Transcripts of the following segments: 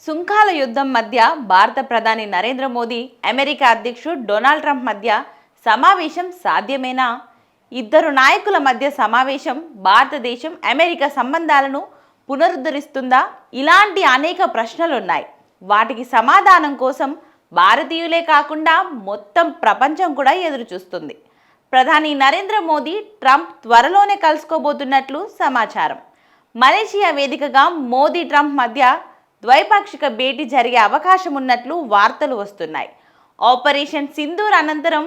సుంకాల యుద్ధం మధ్య భారత ప్రధాని నరేంద్ర మోదీ, అమెరికా అధ్యక్షుడు డొనాల్డ్ ట్రంప్ మధ్య సమావేశం సాధ్యమేనా? ఇద్దరు నాయకుల మధ్య సమావేశం భారతదేశం అమెరికా సంబంధాలను పునరుద్ధరిస్తుందా? ఇలాంటి అనేక ప్రశ్నలు ఉన్నాయి. వాటికి సమాధానం కోసం భారతీయులే కాకుండా మొత్తం ప్రపంచం కూడా ఎదురు చూస్తుంది. ప్రధాని నరేంద్ర మోదీ, ట్రంప్ త్వరలోనే కలుసుకోబోతున్నట్లు సమాచారం. మలేషియా వేదికగా మోదీ, ట్రంప్ మధ్య ద్వైపాక్షిక భేటీ జరిగే అవకాశం ఉన్నట్లు వార్తలు వస్తున్నాయి. ఆపరేషన్ సింధూర్ అనంతరం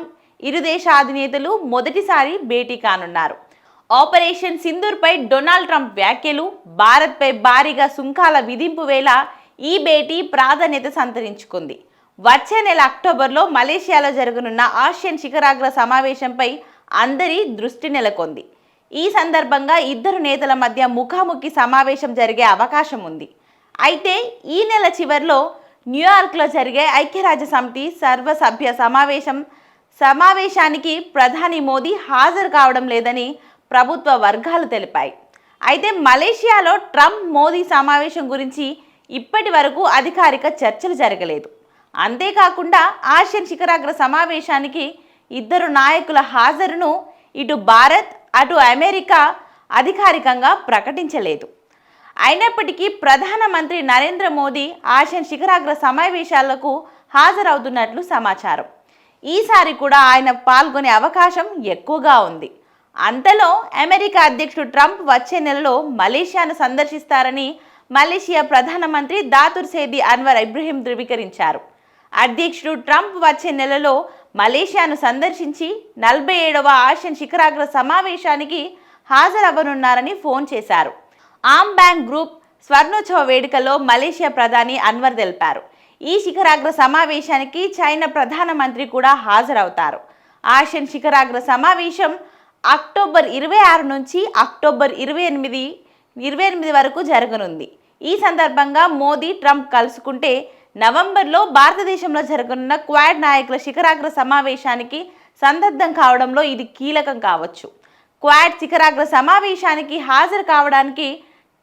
ఇరు దేశాల అధినేతలు మొదటిసారి భేటీ కానున్నారు. ఆపరేషన్ సింధూర్పై డొనాల్డ్ ట్రంప్ వ్యాఖ్యలు, భారత్పై భారీగా సుంకాల విధింపు వేళ ఈ భేటీ ప్రాధాన్యత సంతరించుకుంది. వచ్చే నెల అక్టోబర్లో మలేషియాలో జరగనున్న ఆసియన్ శిఖరాగ్ర సమావేశంపై అందరి దృష్టి నెలకొంది. ఈ సందర్భంగా ఇద్దరు నేతల మధ్య ముఖాముఖి సమావేశం జరిగే అవకాశం ఉంది. అయితే ఈ నెల చివరిలో న్యూయార్క్లో జరిగే ఐక్యరాజ్యసమితి సర్వసభ్య సమావేశానికి ప్రధాని మోదీ హాజరు కావడం లేదని ప్రభుత్వ వర్గాలు తెలిపాయి. అయితే మలేషియాలో ట్రంప్ మోదీ సమావేశం గురించి ఇప్పటి వరకు అధికారిక చర్చలు జరగలేదు. అంతేకాకుండా ఆసియన్ శిఖరాగ్ర సమావేశానికి ఇద్దరు నాయకుల హాజరును ఇటు భారత్, అటు అమెరికా అధికారికంగా ప్రకటించలేదు. అయినప్పటికీ ప్రధానమంత్రి నరేంద్ర మోదీ ఆసియన్ శిఖరాగ్ర సమావేశాలకు హాజరవుతున్నట్లు సమాచారం. ఈసారి కూడా ఆయన పాల్గొనే అవకాశం ఎక్కువగా ఉంది. అంతలో అమెరికా అధ్యక్షుడు ట్రంప్ వచ్చే నెలలో మలేషియాను సందర్శిస్తారని మలేషియా ప్రధానమంత్రి దాతుర్ సేది అన్వర్ ఇబ్రహీం ధృవీకరించారు. అధ్యక్షుడు ట్రంప్ వచ్చే నెలలో మలేషియాను సందర్శించి 47వ ఆసియన్ శిఖరాగ్ర సమావేశానికి హాజరవ్వనున్నారని ఫోన్ చేశారు. ఆమ్ బ్యాంక్ గ్రూప్ స్వర్ణోత్సవ వేడుకలో మలేషియా ప్రధాని అన్వర్ తెలిపారు. ఈ శిఖరాగ్ర సమావేశానికి చైనా ప్రధానమంత్రి కూడా హాజరవుతారు. ఆసియన్ శిఖరాగ్ర సమావేశం అక్టోబర్ 26 నుంచి అక్టోబర్ 28 వరకు జరగనుంది. ఈ సందర్భంగా మోదీ, ట్రంప్ కలుసుకుంటే నవంబర్లో భారతదేశంలో జరగనున్న క్వాడ్ నాయకుల శిఖరాగ్ర సమావేశానికి సంసిద్ధం కావడంలో ఇది కీలకం కావచ్చు. క్వాడ్ శిఖరాగ్ర సమావేశానికి హాజరు కావడానికి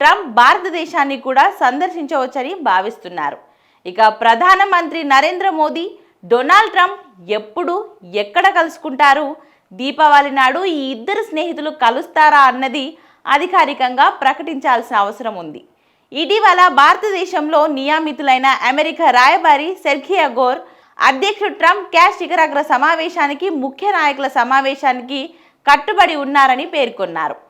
ట్రంప్ భారతదేశాన్ని కూడా సందర్శించవచ్చని భావిస్తున్నారు. ఇక ప్రధానమంత్రి నరేంద్ర మోదీ, డొనాల్డ్ ట్రంప్ ఎప్పుడు, ఎక్కడ కలుసుకుంటారు? దీపావళి నాడు ఈ ఇద్దరు స్నేహితులు కలుస్తారా అన్నది అధికారికంగా ప్రకటించాల్సిన అవసరం ఉంది. ఇటీవల భారతదేశంలో నియమితులైన అమెరికా రాయబారి సెర్గియో గోర్ అధ్యక్షుడు ట్రంప్ క్వాడ్ శిఖరాగ్ర సమావేశానికి ముఖ్య నాయకుల సమావేశానికి కట్టుబడి ఉన్నారని పేర్కొన్నారు.